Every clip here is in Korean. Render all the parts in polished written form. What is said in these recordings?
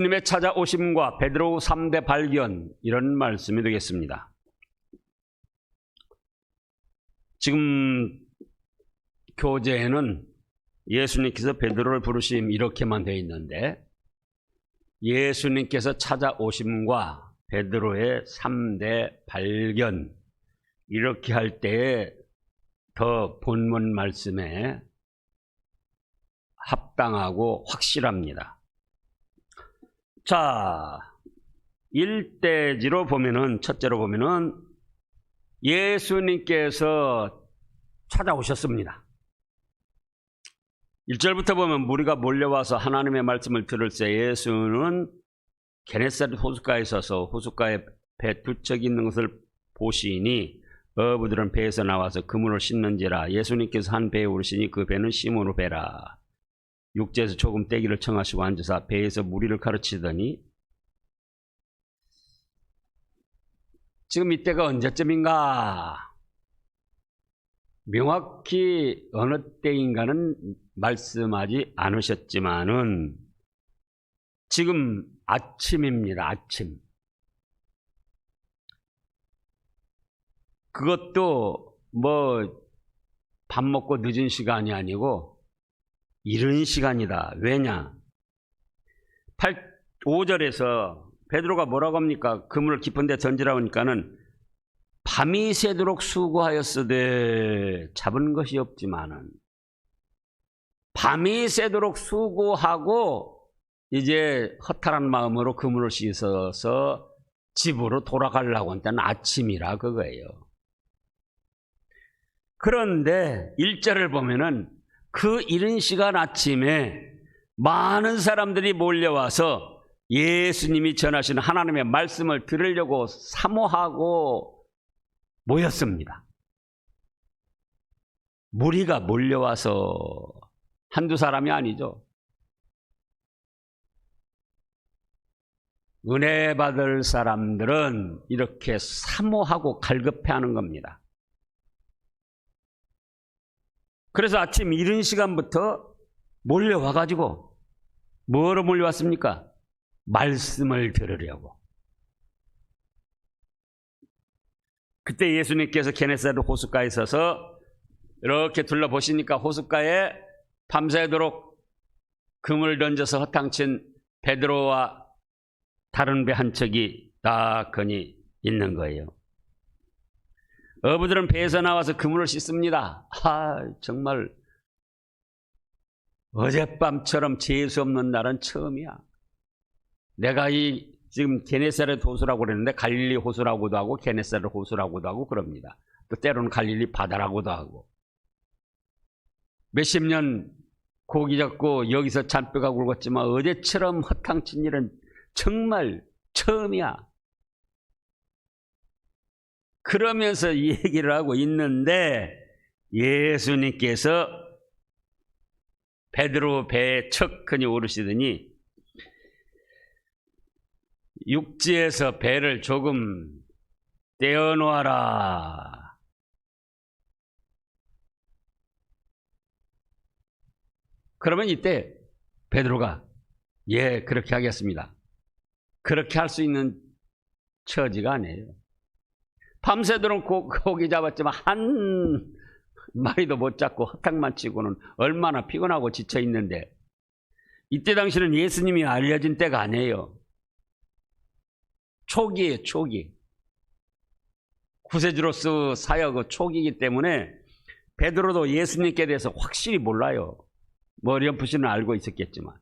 주님의 찾아오심과 베드로 3대 발견, 이런 말씀이 되겠습니다. 지금 교재에는 예수님께서 베드로를 부르심 이렇게만 되어 있는데, 예수님께서 찾아오심과 베드로의 3대 발견, 이렇게 할 때에 더 본문 말씀에 합당하고 확실합니다. 자, 1대지로 보면은, 첫째로 보면은 예수님께서 찾아오셨습니다. 1절부터 보면 무리가 몰려와서 하나님의 말씀을 들을 때 예수는 게네사렛 호숫가에 서서 호숫가에 배 두 척이 있는 것을 보시니 어부들은 배에서 나와서 그물을 씻는지라. 예수님께서 한 배에 오르시니 그 배는 시몬의 배라. 육지에서 조금 떼기를 청하시고 앉으사 배에서 무리를 가르치더니, 지금 이때가 언제쯤인가? 명확히 어느 때인가는 말씀하지 않으셨지만은 지금 아침입니다. 아침. 그것도 뭐 밥 먹고 늦은 시간이 아니고 이른 시간이다. 왜냐? 5절에서 베드로가 뭐라고 합니까? 그물을 깊은 데 던지라고 하니까는 밤이 새도록 수고하였으되 잡은 것이 없지만은, 밤이 새도록 수고하고 이제 허탈한 마음으로 그물을 씻어서 집으로 돌아가려고 할 때는 아침이라 그거예요. 그런데 1절을 보면은 그 이른 시간 아침에 많은 사람들이 몰려와서 예수님이 전하시는 하나님의 말씀을 들으려고 사모하고 모였습니다. 무리가 몰려와서 한두 사람이 아니죠. 은혜 받을 사람들은 이렇게 사모하고 갈급해하는 겁니다. 그래서 아침 이른 시간부터 몰려와가지고 뭐로 몰려왔습니까? 말씀을 들으려고. 그때 예수님께서 게네사렛 호숫가에 서서 이렇게 둘러보시니까 호숫가에 밤새도록 그물 던져서 허탕친 베드로와 다른 배 한 척이 나그니 있는 거예요. 어부들은 배에서 나와서 그물을 씻습니다. 정말 어젯밤처럼 재수 없는 날은 처음이야. 내가 지금 게네사렛 호수라고 그랬는데 갈릴리 호수라고도 하고 게네사렛 호수라고도 하고 그럽니다. 또 때로는 갈릴리 바다라고도 하고. 몇십 년 고기 잡고 여기서 잔뼈가 굵었지만 어제처럼 허탕친 일은 정말 처음이야. 그러면서 이 얘기를 하고 있는데 예수님께서 베드로 배에 척하니 오르시더니 육지에서 배를 조금 떼어놓아라. 그러면 이때 베드로가 예, 그렇게 하겠습니다. 그렇게 할 수 있는 처지가 아니에요. 밤새도록 고기 잡았지만 한 마리도 못 잡고 허탕만 치고는 얼마나 피곤하고 지쳐 있는데, 이때 당시는 예수님이 알려진 때가 아니에요. 초기예요, 초기. 구세주로서 사역의 초기이기 때문에 베드로도 예수님께 대해서 확실히 몰라요. 뭐 어렴풋이는 알고 있었겠지만.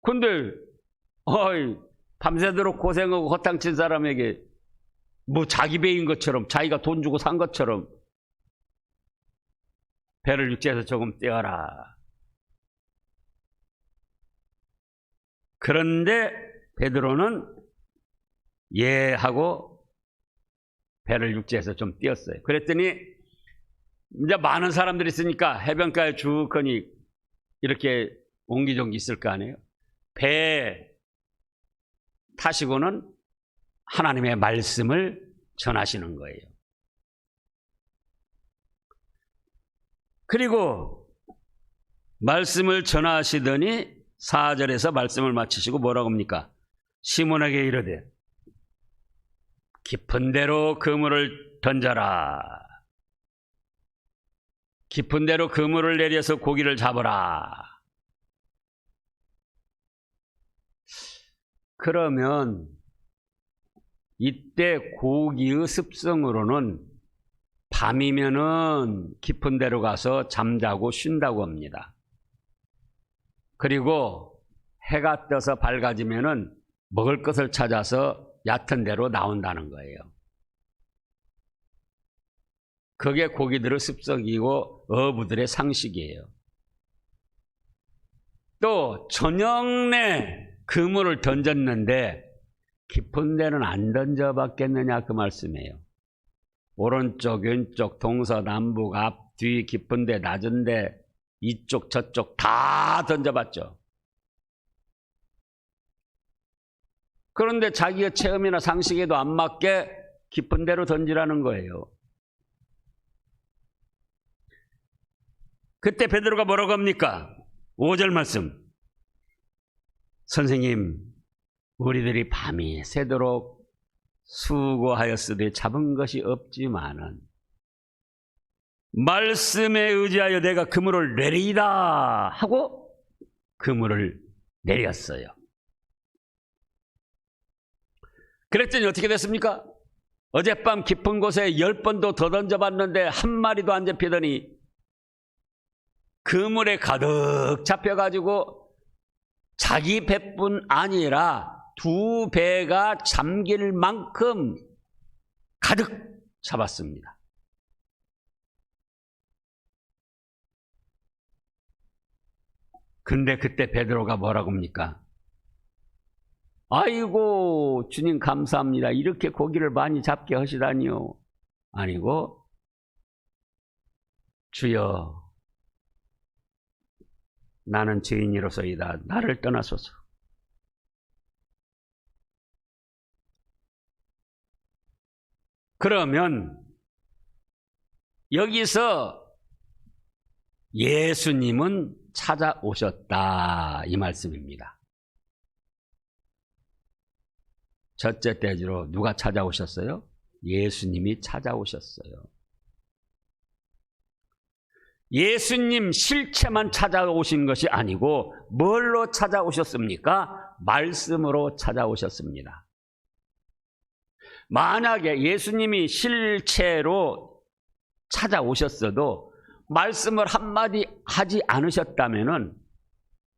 근데 밤새도록 고생하고 허탕친 사람에게 뭐 자기 배인 것처럼, 자기가 돈 주고 산 것처럼 배를 육지에서 조금 떼어라. 그런데 베드로는 예 하고 배를 육지에서 좀 띄었어요. 그랬더니 이제 많은 사람들이 있으니까 해변가에 주거니 이렇게 옹기종기 있을 거 아니에요. 배 타시고는 하나님의 말씀을 전하시는 거예요. 그리고 말씀을 전하시더니 4절에서 말씀을 마치시고 뭐라고 합니까? 시몬에게 이르되 깊은 데로 그물을 던져라. 깊은 데로 그물을 내려서 고기를 잡으라. 그러면 이때 고기의 습성으로는 밤이면은 깊은 데로 가서 잠자고 쉰다고 합니다. 그리고 해가 떠서 밝아지면은 먹을 것을 찾아서 얕은 데로 나온다는 거예요. 그게 고기들의 습성이고 어부들의 상식이에요. 또 저녁 내 그물을 던졌는데 깊은 데는 안 던져봤겠느냐 그 말씀이에요. 오른쪽, 왼쪽, 동서남북, 앞, 뒤, 깊은 데, 낮은 데, 이쪽, 저쪽 다 던져봤죠. 그런데 자기의 체험이나 상식에도 안 맞게 깊은 데로 던지라는 거예요. 그때 베드로가 뭐라고 합니까? 5절 말씀. 선생님, 우리들이 밤이 새도록 수고하였으되 잡은 것이 없지만은 말씀에 의지하여 내가 그물을 내리이다 하고 그물을 내렸어요. 그랬더니 어떻게 됐습니까? 어젯밤 깊은 곳에 10번도 더 던져봤는데 한 마리도 안 잡히더니 그물에 가득 잡혀가지고 자기 배뿐 아니라 2배가 잠길 만큼 가득 잡았습니다. 근데 그때 베드로가 뭐라고 합니까? 아이고 주님 감사합니다. 이렇게 고기를 많이 잡게 하시다니요. 아니고 주여 나는 죄인이로소이다. 나를 떠나소서. 그러면 여기서 예수님은 찾아오셨다 이 말씀입니다. 첫째 대지로 누가 찾아오셨어요? 예수님이 찾아오셨어요. 예수님 실체만 찾아오신 것이 아니고 뭘로 찾아오셨습니까? 말씀으로 찾아오셨습니다. 만약에 예수님이 실체로 찾아오셨어도 말씀을 한마디 하지 않으셨다면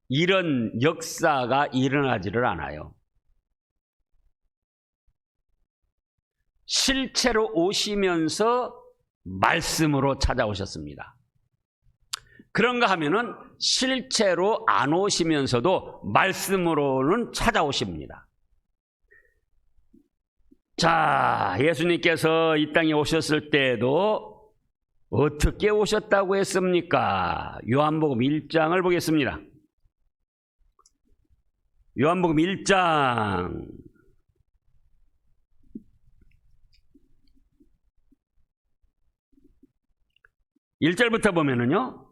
이런 역사가 일어나지를 않아요. 실체로 오시면서 말씀으로 찾아오셨습니다. 그런가 하면은 실체로 안 오시면서도 말씀으로는 찾아오십니다. 자, 예수님께서 이 땅에 오셨을 때에도 어떻게 오셨다고 했습니까? 요한복음 1장을 보겠습니다. 요한복음 1장 1절부터 보면은요,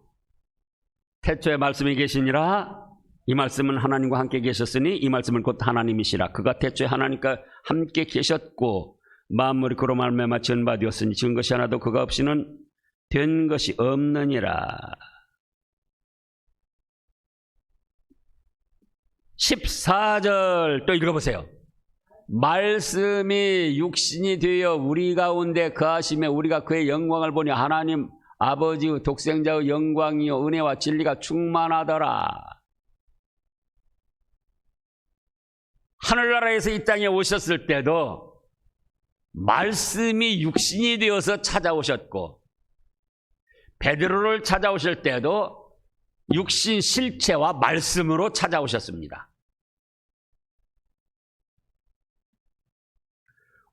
태초에 말씀이 계시니라. 이 말씀은 하나님과 함께 계셨으니 이 말씀은 곧 하나님이시라. 그가 태초에 하나님과 함께 계셨고 만물이 그로 말미암아 지은 바 되었으니 지은 것이 하나도 그가 없이는 된 것이 없느니라. 14절 또 읽어보세요. 말씀이 육신이 되어 우리 가운데 거하시며 우리가 그의 영광을 보니 하나님 아버지의 독생자의 영광이요 은혜와 진리가 충만하더라. 하늘나라에서 이 땅에 오셨을 때도 말씀이 육신이 되어서 찾아오셨고 베드로를 찾아오실 때도 육신 실체와 말씀으로 찾아오셨습니다.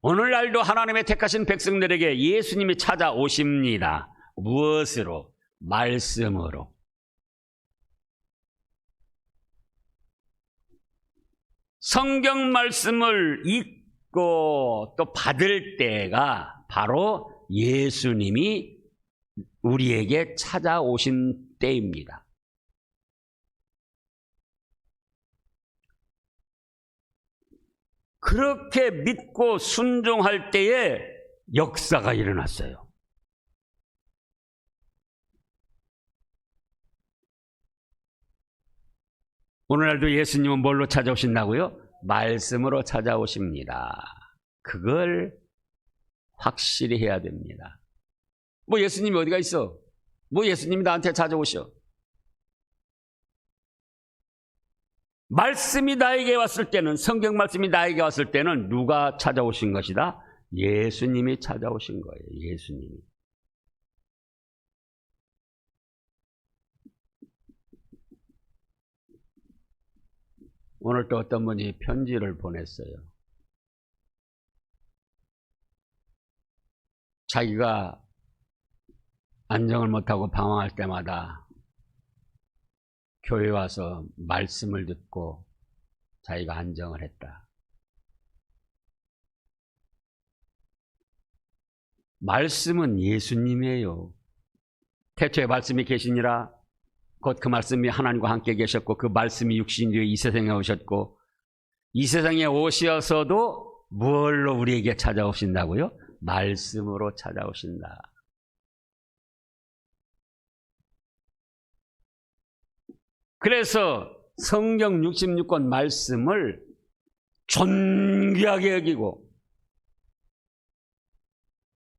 오늘날도 하나님의 택하신 백성들에게 예수님이 찾아오십니다. 무엇으로? 말씀으로. 성경 말씀을 읽고 또 받을 때가 바로 예수님이 우리에게 찾아오신 때입니다. 그렇게 믿고 순종할 때에 역사가 일어났어요. 오늘날도 예수님은 뭘로 찾아오신다고요? 말씀으로 찾아오십니다. 그걸 확실히 해야 됩니다. 뭐 예수님이 어디가 있어? 뭐 예수님이 나한테 찾아오셔? 말씀이 나에게 왔을 때는, 성경 말씀이 나에게 왔을 때는 누가 찾아오신 것이다? 예수님이 찾아오신 거예요. 예수님이. 오늘 또 어떤 분이 편지를 보냈어요. 자기가 안정을 못하고 방황할 때마다 교회 와서 말씀을 듣고 자기가 안정을 했다. 말씀은 예수님이에요. 태초에 말씀이 계시니라. 곧 그 말씀이 하나님과 함께 계셨고 그 말씀이 육신이 되어 이 세상에 오셨고 이 세상에 오셔서도 무엇로 우리에게 찾아오신다고요? 말씀으로 찾아오신다. 그래서 성경 66권 말씀을 존귀하게 여기고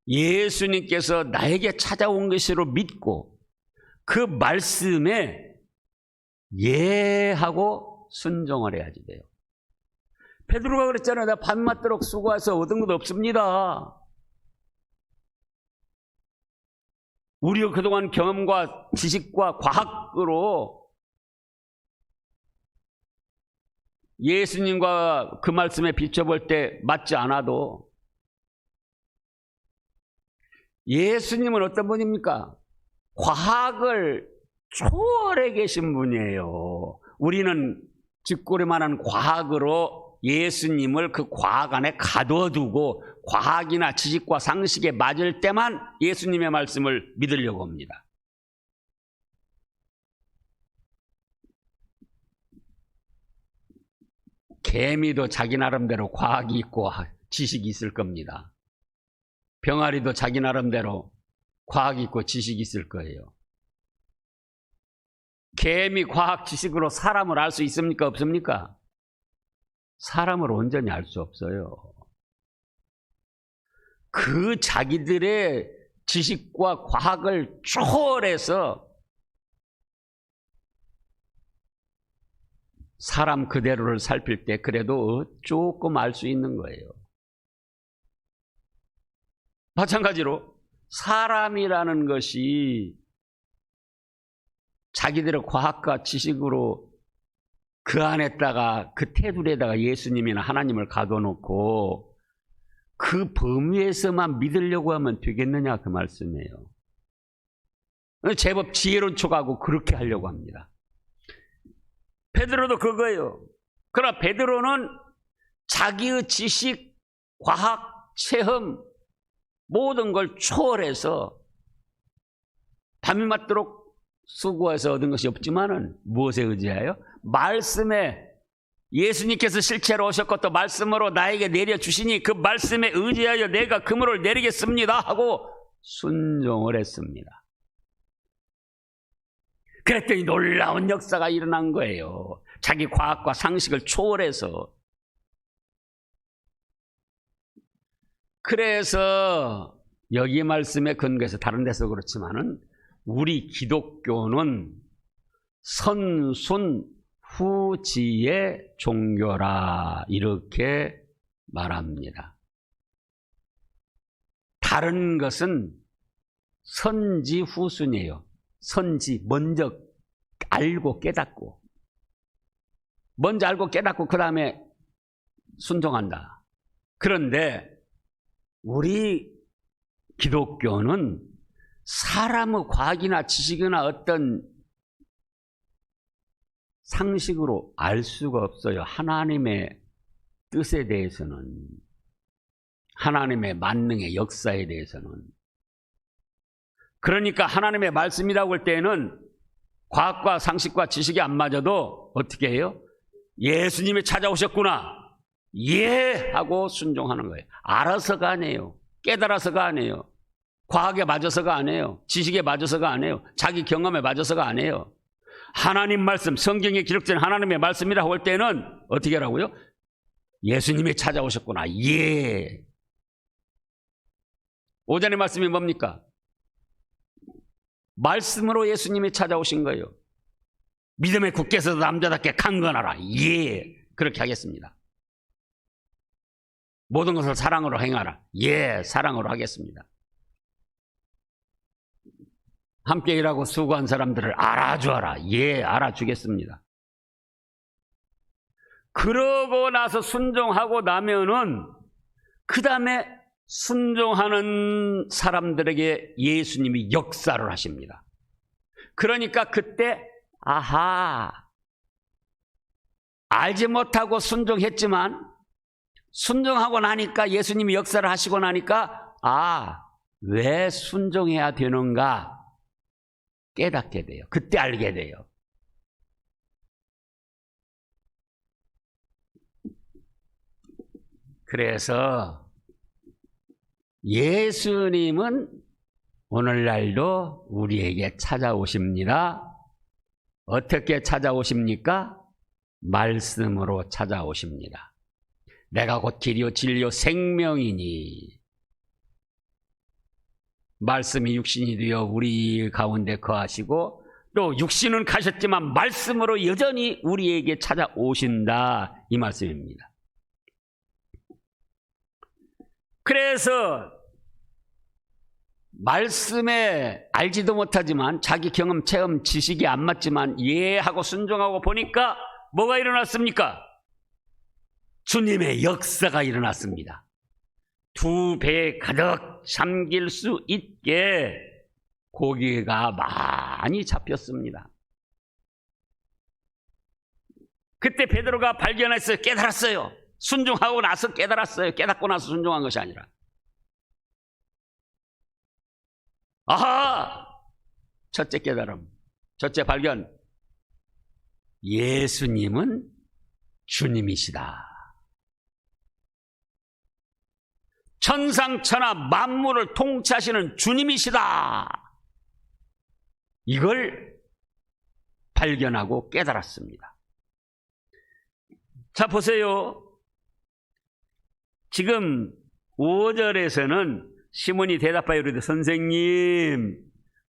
예수님께서 나에게 찾아온 것으로 믿고 그 말씀에 예하고 순종을 해야지 돼요. 베드로가 그랬잖아요. 나 밤맞도록 수고해서 얻은 것 없습니다. 우리가 그동안 경험과 지식과 과학으로 예수님과 그 말씀에 비춰볼 때 맞지 않아도 예수님은 어떤 분입니까? 과학을 초월해 계신 분이에요. 우리는 쥐꼬리만한 과학으로 예수님을 그 과학 안에 가둬두고 과학이나 지식과 상식에 맞을 때만 예수님의 말씀을 믿으려고 합니다. 개미도 자기 나름대로 과학이 있고 지식이 있을 겁니다. 병아리도 자기 나름대로 과학이 있고 지식이 있을 거예요. 개미 과학 지식으로 사람을 알 수 있습니까? 없습니까? 사람을 온전히 알 수 없어요. 그 자기들의 지식과 과학을 초월해서 사람 그대로를 살필 때 그래도 조금 알 수 있는 거예요. 마찬가지로 사람이라는 것이 자기들의 과학과 지식으로 그 안에다가 그 테두리에다가 예수님이나 하나님을 가둬놓고 그 범위에서만 믿으려고 하면 되겠느냐 그 말씀이에요. 제법 지혜로운 척하고 그렇게 하려고 합니다. 베드로도 그거예요. 그러나 베드로는 자기의 지식, 과학, 체험 모든 걸 초월해서 밤이 맞도록 수고해서 얻은 것이 없지만은 무엇에 의지하여? 말씀에 예수님께서 실체로 오셨고 또 말씀으로 나에게 내려주시니 그 말씀에 의지하여 내가 그물을 내리겠습니다 하고 순종을 했습니다. 그랬더니 놀라운 역사가 일어난 거예요. 자기 과학과 상식을 초월해서. 그래서 여기 말씀에 근거해서 다른 데서 그렇지만은 우리 기독교는 선순 후지의 종교라 이렇게 말합니다. 다른 것은 선지 후순이에요. 선지 먼저 알고 깨닫고 먼저 알고 깨닫고 그 다음에 순종한다. 그런데 우리 기독교는 사람의 과학이나 지식이나 어떤 상식으로 알 수가 없어요. 하나님의 뜻에 대해서는, 하나님의 만능의 역사에 대해서는. 그러니까 하나님의 말씀이라고 할 때에는 과학과 상식과 지식이 안 맞아도 어떻게 해요? 예수님이 찾아오셨구나. 예 하고 순종하는 거예요. 알아서가 아니에요. 깨달아서가 아니에요. 과학에 맞아서가 아니에요. 지식에 맞아서가 아니에요. 자기 경험에 맞아서가 아니에요. 하나님 말씀, 성경에 기록된 하나님의 말씀이라고 할 때는 어떻게 하라고요? 예수님이 찾아오셨구나. 예. 오전의 말씀이 뭡니까? 말씀으로 예수님이 찾아오신 거예요. 믿음에 굳게 서서 남자답게 강건하라. 예. 그렇게 하겠습니다. 모든 것을 사랑으로 행하라. 예. 사랑으로 하겠습니다. 함께 일하고 수고한 사람들을 알아주어라. 예. 알아주겠습니다. 그러고 나서 순종하고 나면은 그 다음에 순종하는 사람들에게 예수님이 역사를 하십니다. 그러니까 그때 아하, 알지 못하고 순종했지만 순종하고 나니까 예수님이 역사를 하시고 나니까 왜 순종해야 되는가 깨닫게 돼요. 그때 알게 돼요. 그래서 예수님은 오늘날도 우리에게 찾아오십니다. 어떻게 찾아오십니까? 말씀으로 찾아오십니다. 내가 곧 길이요 진리요 생명이니 말씀이 육신이 되어 우리 가운데 거하시고 또 육신은 가셨지만 말씀으로 여전히 우리에게 찾아오신다 이 말씀입니다. 그래서 말씀에 알지도 못하지만 자기 경험, 체험, 지식이 안 맞지만 예하고 순종하고 보니까 뭐가 일어났습니까? 주님의 역사가 일어났습니다. 2배 가득 잠길 수 있게 고기가 많이 잡혔습니다. 그때 베드로가 발견했어요. 깨달았어요. 순종하고 나서 깨달았어요. 깨닫고 나서 순종한 것이 아니라. 아하! 첫째 깨달음, 첫째 발견. 예수님은 주님이시다. 천상천하 만물을 통치하시는 주님이시다. 이걸 발견하고 깨달았습니다. 자, 보세요. 지금 5절에서는 시몬이 대답하여 이르되 선생님,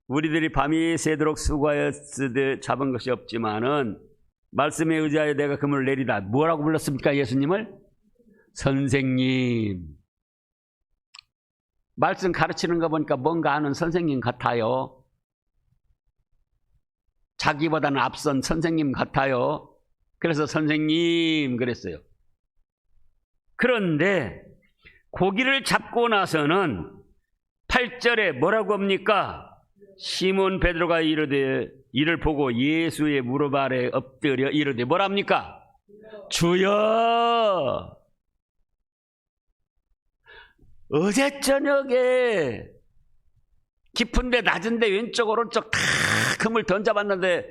우리들이 밤이 새도록 수고하였으되 잡은 것이 없지만은 말씀에 의지하여 내가 그물을 내리다. 뭐라고 불렀습니까? 예수님을? 선생님. 말씀 가르치는 거 보니까 뭔가 아는 선생님 같아요. 자기보다는 앞선 선생님 같아요. 그래서 선생님 그랬어요. 그런데 고기를 잡고 나서는 8절에 뭐라고 합니까? 시몬 베드로가 이르되 이를 보고 예수의 무릎 아래 엎드려 이르되 뭐랍니까? 주여. 어제 저녁에 깊은데 낮은데 왼쪽 오른쪽 다 그물 던져봤는데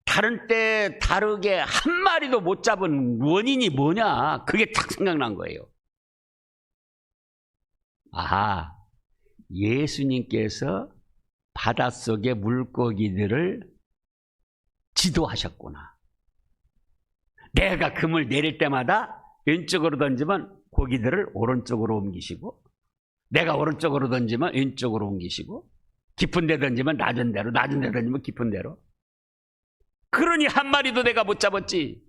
다른 때 다르게 한 마리도 못 잡은 원인이 뭐냐? 그게 딱 생각난 거예요. 아하, 예수님께서 바닷속의 물고기들을 지도하셨구나. 내가 그물 내릴 때마다 왼쪽으로 던지면 고기들을 오른쪽으로 옮기시고, 내가 오른쪽으로 던지면 왼쪽으로 옮기시고, 깊은 데 던지면 낮은 데로, 낮은 데 던지면 깊은 데로. 그러니 한 마리도 내가 못 잡았지.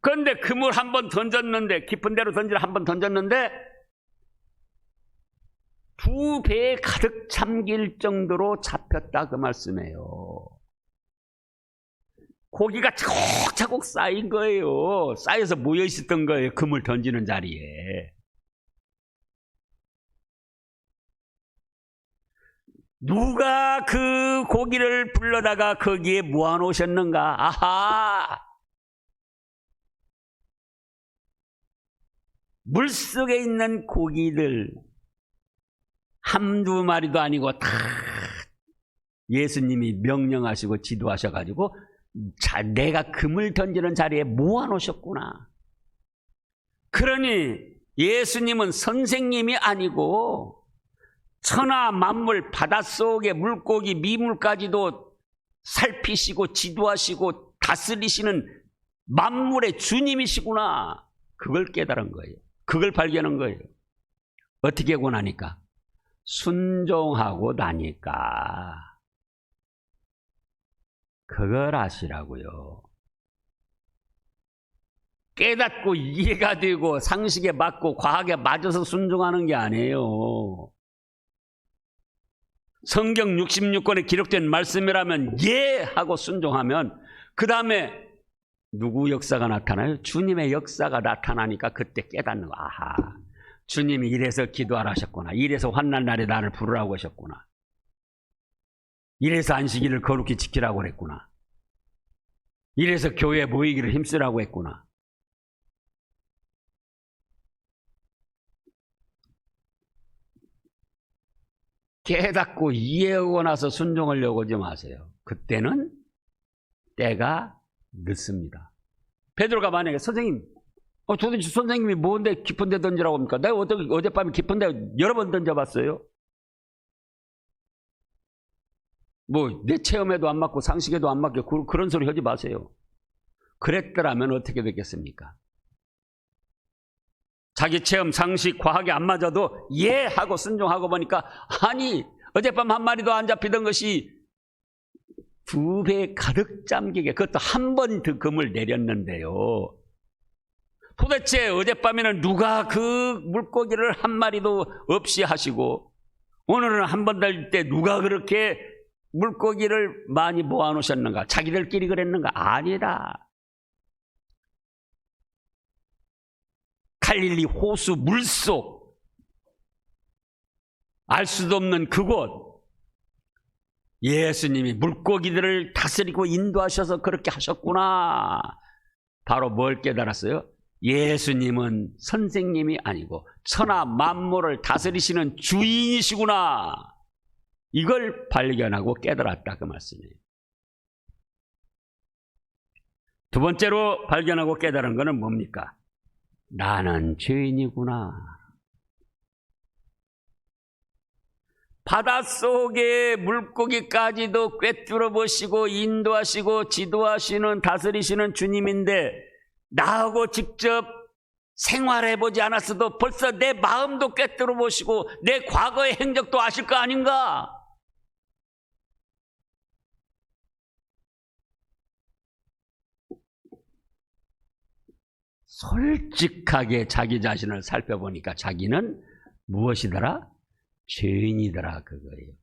그런데 그물 한 번 던졌는데, 깊은 데로 던지러 한 번 던졌는데 2배에 가득 잠길 정도로 잡혔다 그 말씀이에요. 고기가 차곡차곡 쌓인 거예요. 쌓여서 모여 있었던 거예요. 그물 던지는 자리에. 누가 그 고기를 불러다가 거기에 모아놓으셨는가? 아하! 물속에 있는 고기들 한두 마리도 아니고 다 예수님이 명령하시고 지도하셔가지고 내가 금을 던지는 자리에 모아놓으셨구나. 그러니 예수님은 선생님이 아니고 천하 만물 바닷속의 물고기 미물까지도 살피시고 지도하시고 다스리시는 만물의 주님이시구나. 그걸 깨달은 거예요. 그걸 발견한 거예요. 어떻게 하고 나니까? 순종하고 나니까. 그걸 아시라고요. 깨닫고 이해가 되고 상식에 맞고 과학에 맞아서 순종하는 게 아니에요. 성경 66권에 기록된 말씀이라면 예 하고 순종하면 그 다음에 누구 역사가 나타나요? 주님의 역사가 나타나니까 그때 깨닫는 거. 아하, 주님이 이래서 기도하라 하셨구나. 이래서 환난 날에 나를 부르라고 하셨구나. 이래서 안식일을 거룩히 지키라고 그랬구나. 이래서 교회에 모이기를 힘쓰라고 했구나. 깨닫고 이해하고 나서 순종하려고 하지 마세요. 그때는 때가 늦습니다. 베드로가 만약에 선생님, 도대체 선생님이 뭔데 깊은 데 던지라고 합니까? 내가 어젯밤에 깊은 데 여러 번 던져봤어요. 뭐 내 체험에도 안 맞고 상식에도 안 맞게 그런 소리 하지 마세요. 그랬더라면 어떻게 되겠습니까? 자기 체험, 상식, 과학이 안 맞아도 예 하고 순종하고 보니까 아니 어젯밤 한 마리도 안 잡히던 것이 2배 가득 잠기게 그것도 한 번 더 금을 내렸는데요. 도대체 어젯밤에는 누가 그 물고기를 한 마리도 없이 하시고 오늘은 한 번 달 때 누가 그렇게 물고기를 많이 모아놓으셨는가? 자기들끼리 그랬는가? 아니다. 갈릴리 호수 물속 알 수도 없는 그곳 예수님이 물고기들을 다스리고 인도하셔서 그렇게 하셨구나. 바로 뭘 깨달았어요? 예수님은 선생님이 아니고 천하 만물을 다스리시는 주인이시구나. 이걸 발견하고 깨달았다 그 말씀이에요. 두 번째로 발견하고 깨달은 것은 뭡니까? 나는 죄인이구나. 바닷속의 물고기까지도 꿰뚫어 보시고 인도하시고 지도하시는 다스리시는 주님인데 나하고 직접 생활해보지 않았어도 벌써 내 마음도 꿰뚫어 보시고 내 과거의 행적도 아실 거 아닌가? 솔직하게 자기 자신을 살펴보니까 자기는 무엇이더라? 죄인이더라 그거예요.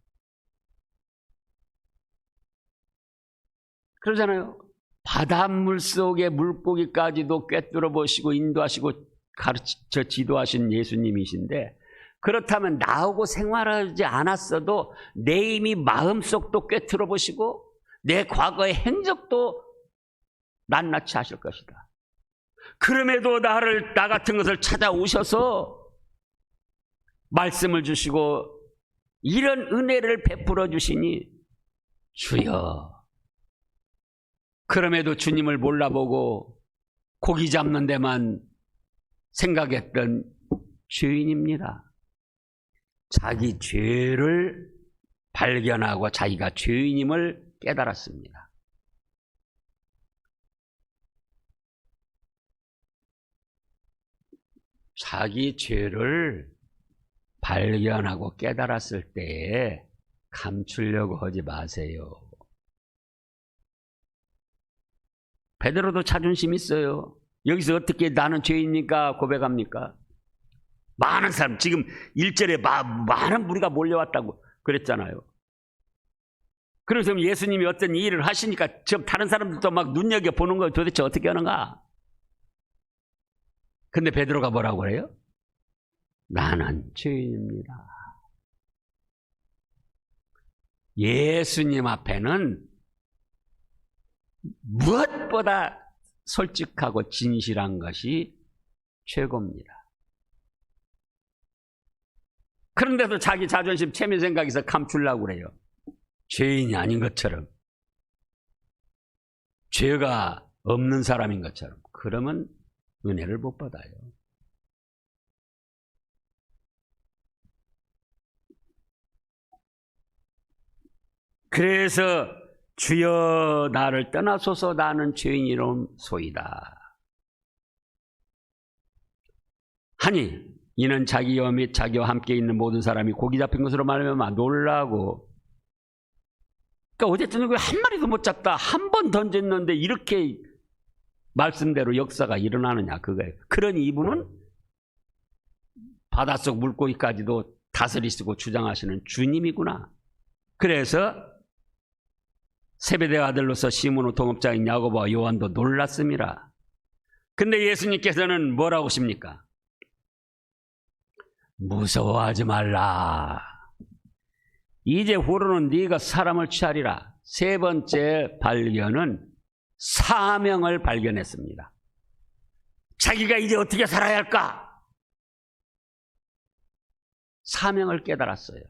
그러잖아요. 바닷물 속의 물고기까지도 꿰뚫어 보시고 인도하시고 가르쳐 지도하신 예수님이신데 그렇다면 나하고 생활하지 않았어도 내 이미 마음속도 꿰뚫어 보시고 내 과거의 행적도 낱낱이 하실 것이다. 그럼에도 나 같은 것을 찾아오셔서 말씀을 주시고 이런 은혜를 베풀어 주시니 주여. 그럼에도 주님을 몰라보고 고기 잡는 데만 생각했던 죄인입니다. 자기 죄를 발견하고 자기가 죄인임을 깨달았습니다. 자기 죄를 발견하고 깨달았을 때에 감추려고 하지 마세요. 베드로도 자존심 있어요. 여기서 어떻게 나는 죄인이니까 고백합니까? 많은 사람, 지금 1절에 많은 무리가 몰려왔다고 그랬잖아요. 그래서 예수님이 어떤 일을 하시니까 지금 다른 사람들도 막 눈여겨보는 걸 도대체 어떻게 하는가? 근데 베드로가 뭐라고 그래요? 나는 죄인입니다. 예수님 앞에는 무엇보다 솔직하고 진실한 것이 최고입니다. 그런데도 자기 자존심, 체면 생각에서 감추려고 그래요. 죄인이 아닌 것처럼, 죄가 없는 사람인 것처럼. 그러면 은혜를 못 받아요. 그래서 주여 나를 떠나소서 나는 죄인이로소이다 하니 이는 자기와 및 자기와 함께 있는 모든 사람이 고기 잡힌 것으로 말하면 놀라고. 그러니까 어쨌든 한 마리도 못 잡다 한 번 던졌는데 이렇게 말씀대로 역사가 일어나느냐 그거예요. 그러니 이분은 바닷속 물고기까지도 다스리시고 주장하시는 주님이구나. 그래서 세베대의 아들로서 시몬의 동업자인 야고보와 요한도 놀랐습니다. 근데 예수님께서는 뭐라고 하십니까? 무서워하지 말라. 이제 후로는 네가 사람을 취하리라. 세 번째 발견은 사명을 발견했습니다. 자기가 이제 어떻게 살아야 할까? 사명을 깨달았어요.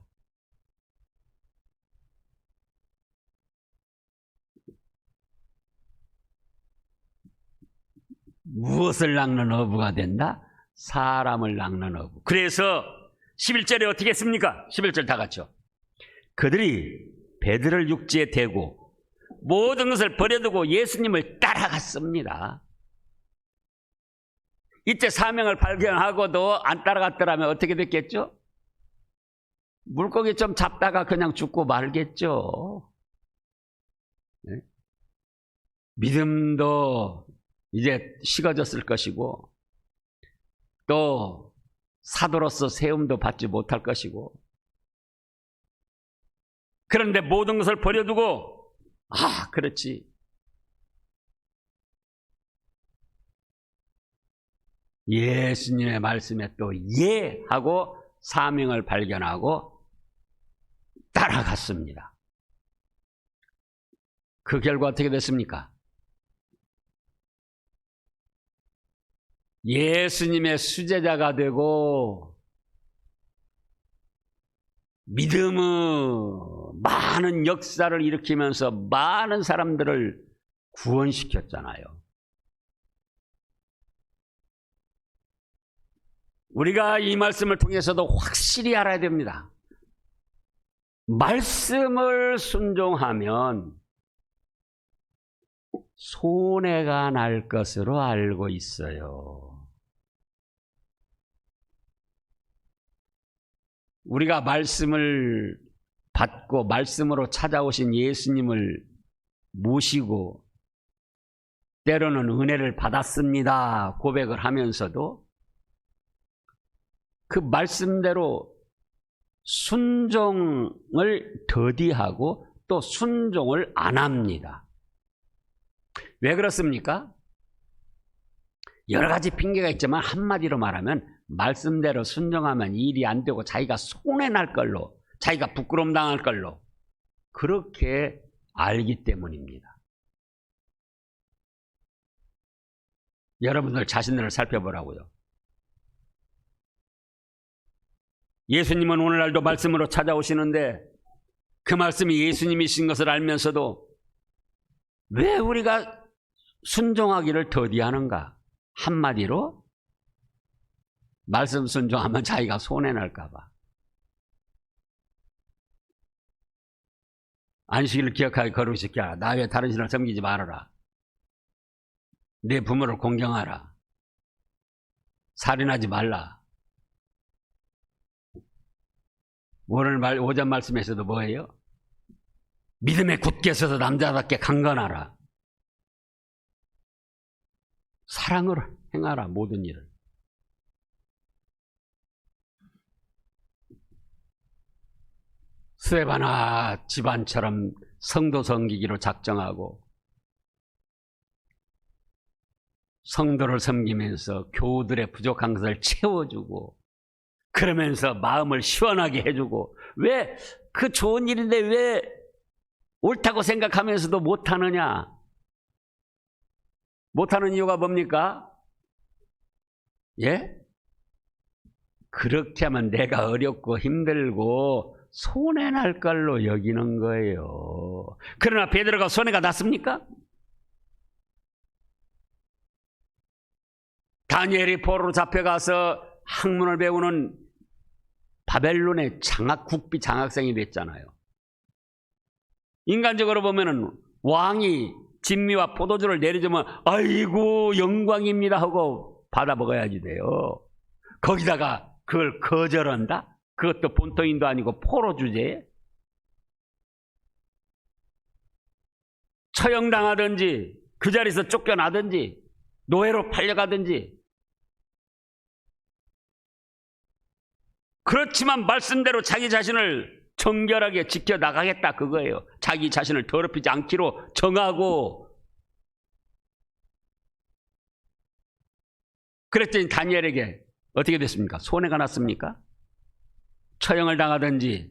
무엇을 낚는 어부가 된다? 사람을 낚는 어부. 그래서 11절에 어떻게 했습니까? 11절 다 같이요. 그들이 배들을 육지에 대고 모든 것을 버려두고 예수님을 따라갔습니다. 이때 사명을 발견하고도 안 따라갔더라면 어떻게 됐겠죠? 물고기 좀 잡다가 그냥 죽고 말겠죠. 네? 믿음도 이제 식어졌을 것이고 또 사도로서 세움도 받지 못할 것이고 그런데 모든 것을 버려두고 그렇지. 예수님의 말씀에 또 예 하고 사명을 발견하고 따라갔습니다. 그 결과 어떻게 됐습니까? 예수님의 수제자가 되고 믿음의 많은 역사를 일으키면서 많은 사람들을 구원시켰잖아요. 우리가 이 말씀을 통해서도 확실히 알아야 됩니다. 말씀을 순종하면 손해가 날 것으로 알고 있어요. 우리가 말씀을 받고 말씀으로 찾아오신 예수님을 모시고 때로는 은혜를 받았습니다 고백을 하면서도 그 말씀대로 순종을 더디하고 또 순종을 안 합니다. 왜 그렇습니까? 여러 가지 핑계가 있지만 한마디로 말하면 말씀대로 순종하면 일이 안 되고 자기가 손해날 걸로 자기가 부끄러움 당할 걸로 그렇게 알기 때문입니다. 여러분들 자신들을 살펴보라고요. 예수님은 오늘날도 말씀으로 찾아오시는데 그 말씀이 예수님이신 것을 알면서도 왜 우리가 순종하기를 더디하는가? 한마디로 말씀 순종하면 자기가 손해날까 봐. 안식일을 기억하게 거룩시켜라. 나 외에 다른 신을 섬기지 말아라. 내 부모를 공경하라. 살인하지 말라. 오늘 오전 말씀에서도 뭐예요? 믿음에 굳게 서서 남자답게 강건하라. 사랑으로 행하라 모든 일을. 스데반아 집안처럼 성도 섬기기로 작정하고 성도를 섬기면서 교우들의 부족한 것을 채워주고 그러면서 마음을 시원하게 해주고 왜 그 좋은 일인데 왜 옳다고 생각하면서도 못하느냐? 못하는 이유가 뭡니까? 예? 그렇게 하면 내가 어렵고 힘들고 손해날 걸로 여기는 거예요. 그러나 베드로가 손해가 났습니까? 다니엘이 포로로 잡혀가서 학문을 배우는 바벨론의 국비 장학생이 됐잖아요. 인간적으로 보면은 왕이 진미와 포도주를 내려주면 아이고 영광입니다 하고 받아 먹어야지 돼요. 거기다가 그걸 거절한다? 그것도 본토인도 아니고 포로 주제에? 처형당하든지 그 자리에서 쫓겨나든지 노예로 팔려가든지. 그렇지만 말씀대로 자기 자신을 정결하게 지켜나가겠다 그거예요. 자기 자신을 더럽히지 않기로 정하고. 그랬더니 다니엘에게 어떻게 됐습니까? 손해가 났습니까? 처형을 당하든지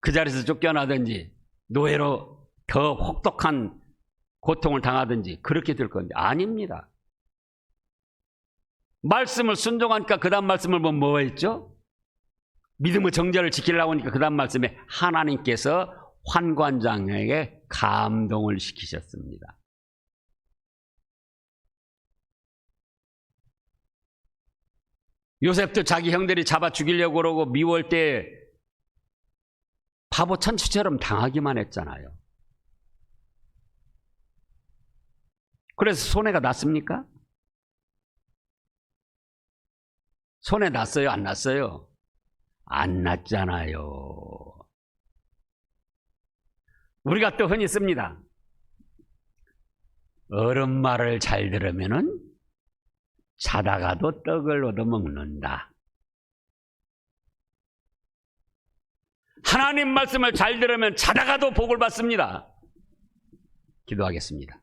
그 자리에서 쫓겨나든지 노예로 더 혹독한 고통을 당하든지 그렇게 될 건데 아닙니다. 말씀을 순종하니까 그 다음 말씀을 보면 뭐 했죠? 믿음의 정절을 지키려고 하니까 그 다음 말씀에 하나님께서 환관장에게 감동을 시키셨습니다. 요셉도 자기 형들이 잡아 죽이려고 그러고 미워할 때 바보 천치처럼 당하기만 했잖아요. 그래서 손해가 났습니까? 손해 났어요? 안 났어요? 안 났잖아요. 우리가 또 흔히 씁니다. 어른 말을 잘 들으면은 자다가도 떡을 얻어먹는다. 하나님 말씀을 잘 들으면 자다가도 복을 받습니다. 기도하겠습니다.